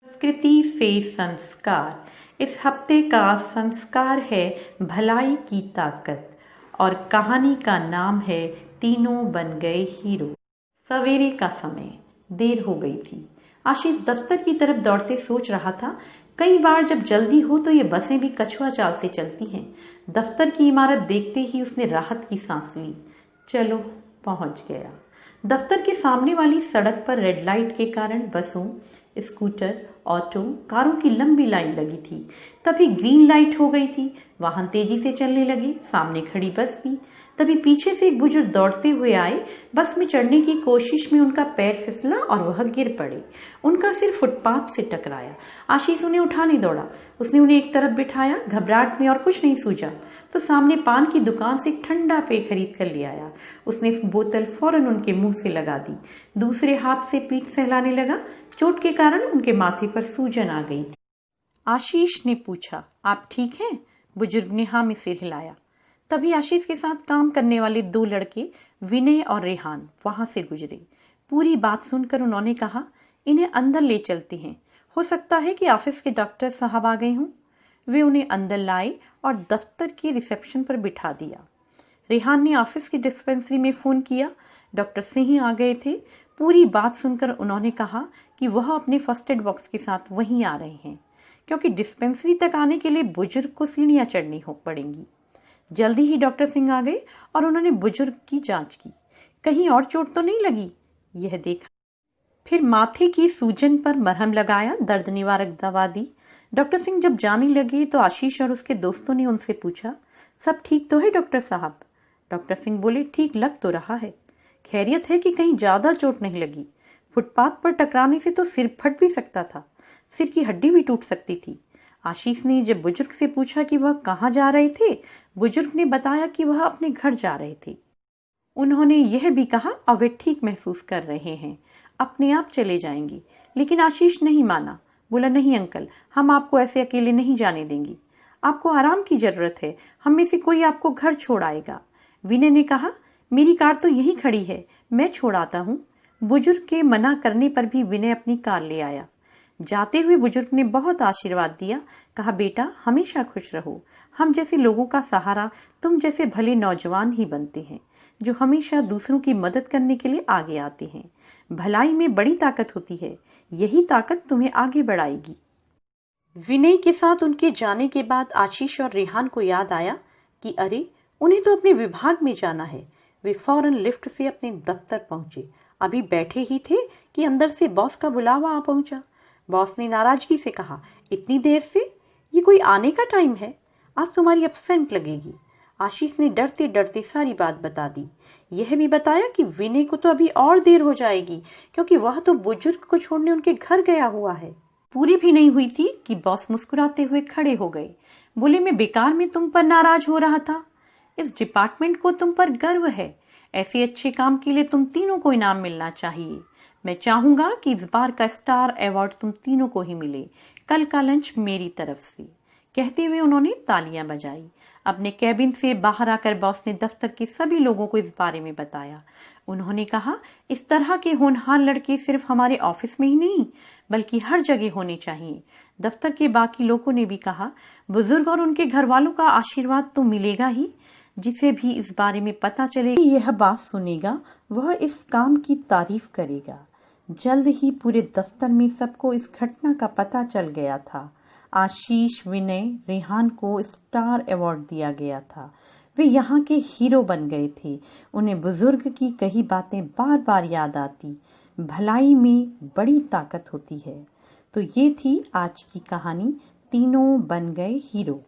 संस्कृति से संस्कार। इस हफ्ते का संस्कार है भलाई की ताकत और कहानी का नाम है तीनों बन गए हीरो। सवेरे का समय, देर हो गई थी। आशीष दफ्तर की तरफ दौड़ते सोच रहा था, कई बार जब जल्दी हो तो ये बसें भी कछुआ चाल से चलती हैं। दफ्तर की इमारत देखते ही उसने राहत की सांस ली। चलो, पहुंच गया। दफ्तर के सामने वाली सड़क पर रेड लाइट के कारण बसों, स्कूटर, ऑटो, कारों की लंबी लाइन लगी थी। तभी ग्रीन लाइट हो गई थी। वाहन तेजी से चलने लगे। सामने खड़ी बस भी। तभी पीछे से एक बुजुर्ग दौड़ते हुए आए। बस में चढ़ने की कोशिश में उनका पैर फिसला और वह गिर पड़े। उनका सिर फुटपाथ से टकराया। आशीष उन्हें उठाने दौड़ा। उसने उन्हें एक तरफ बिठाया। घबराहट में और कुछ नहीं सूझा तो सामने पान की दुकान से एक ठंडा पेय खरीद कर ले आया। उसने बोतल फौरन उनके मुंह से लगा दी। दूसरे हाथ से पीठ सहलाने लगा। चोट के कारण उनके माथे पर सूजन आ गई थी। आशीष ने पूछा, आप ठीक हैं? बुजुर्ग ने हाँ में सिर हिलाया। तभी आशीष के साथ काम करने वाले दो लड़के, विनय और रेहान, वहां से गुजरे। पूरी बात सुनकर उन्होंने कहा, इन्हें अंदर ले चलते हैं, हो सकता है कि ऑफिस के डॉक्टर साहब आ गए हों। वे उन्हें अंदर लाए और दफ्तर के रिसेप्शन पर बिठा दिया। रेहान ने ऑफिस की डिस्पेंसरी में फोन किया। डॉक्टर सिंह आ गए थे। पूरी बात सुनकर उन्होंने कहा कि वह अपने फर्स्ट एड बॉक्स के साथ वहीं आ रहे हैं, क्योंकि डिस्पेंसरी तक आने के लिए बुजुर्ग को सीढ़ियां चढ़नी हो पड़ेंगी। जल्दी ही डॉक्टर सिंह आ गए और उन्होंने बुजुर्ग की जांच की। कहीं और चोट तो नहीं लगी, यह देखा। फिर माथे की सूजन पर मरहम लगाया, दर्द निवारक दवा दी। डॉक्टर सिंह जब जाने लगे तो आशीष और उसके दोस्तों ने उनसे पूछा, सब ठीक तो है डॉक्टर साहब? डॉक्टर सिंह बोले, ठीक लग तो रहा है। खैरियत है कि कहीं ज्यादा चोट नहीं लगी? फुटपाथ पर टकराने से तो सिर फट भी सकता था, सिर की हड्डी भी टूट सकती थी। आशीष ने जब बुजुर्ग से पूछा कि वह कहाँ जा रहे थे, बुजुर्ग ने बताया कि वह अपने घर जा रहे थे। उन्होंने यह भी कहा अब वे ठीक महसूस कर रहे हैं, अपने आप चले जाएंगे। लेकिन आशीष नहीं माना। बोला, नहीं अंकल, हम आपको ऐसे अकेले नहीं जाने देंगे। आपको आराम की जरूरत है, हम में से कोई आपको घर छोड़ आएगा। विनय ने कहा, मेरी कार तो यहीं खड़ी है, मैं छोड़ आता हूँ। बुजुर्ग के मना करने पर भी विनय अपनी कार ले आया। जाते हुए बुजुर्ग ने बहुत आशीर्वाद दिया। कहा, बेटा हमेशा खुश रहो। हम जैसे लोगों का सहारा तुम जैसे भले नौजवान ही बनते हैं, जो हमेशा दूसरों की मदद करने के लिए आगे आते हैं। भलाई में बड़ी ताकत होती है, यही ताकत तुम्हें आगे बढ़ाएगी। विनय के साथ उनके जाने के बाद आशीष और रेहान को याद आया कि अरे, उन्हें तो अपने विभाग में जाना है। वे फौरन लिफ्ट से अपने दफ्तर पहुंचे। अभी बैठे ही थे कि अंदर से बॉस का बुलावा आ पहुंचा। बॉस ने नाराजगी से कहा, इतनी देर से? ये कोई आने का टाइम है? आज तुम्हारी एब्सेंट लगेगी। आशीष ने डरते डरते सारी बात बता दी। यह भी बताया कि विनय को तो अभी और देर हो जाएगी, क्योंकि वह तो बुजुर्ग को छोड़ने उनके घर गया हुआ है। पूरी भी नहीं हुई थी कि बॉस मुस्कुराते हुए खड़े हो गए। बोले, मैं बेकार में तुम पर नाराज हो रहा था। इस डिपार्टमेंट को तुम पर गर्व है। ऐसे अच्छे काम के लिए तुम तीनों को इनाम मिलना चाहिए। मैं चाहूंगा कि इस बार का स्टार अवार्ड तुम तीनों को ही मिले। कल का लंच मेरी तरफ से। कहते हुए उन्होंने तालियां बजाई। अपने कैबिन से बाहर आकर बॉस ने दफ्तर के सभी लोगों को इस बारे में बताया। उन्होंने कहा, इस तरह के होनहार लड़के सिर्फ हमारे ऑफिस में ही नहीं बल्कि हर जगह होने चाहिए। दफ्तर के बाकी लोगों ने भी कहा, बुजुर्ग और उनके घर वालों का आशीर्वाद तो मिलेगा ही। जिसे भी इस बारे में पता चले यह बात सुनेगा, वह इस काम की तारीफ करेगा। जल्द ही पूरे दफ्तर में सबको इस घटना का पता चल गया था। आशीष, विनय, रेहान को स्टार अवार्ड दिया गया था। वे यहाँ के हीरो बन गए थे। उन्हें बुजुर्ग की कही बातें बार बार याद आती। भलाई में बड़ी ताकत होती है। तो ये थी आज की कहानी, तीनों बन गए हीरो।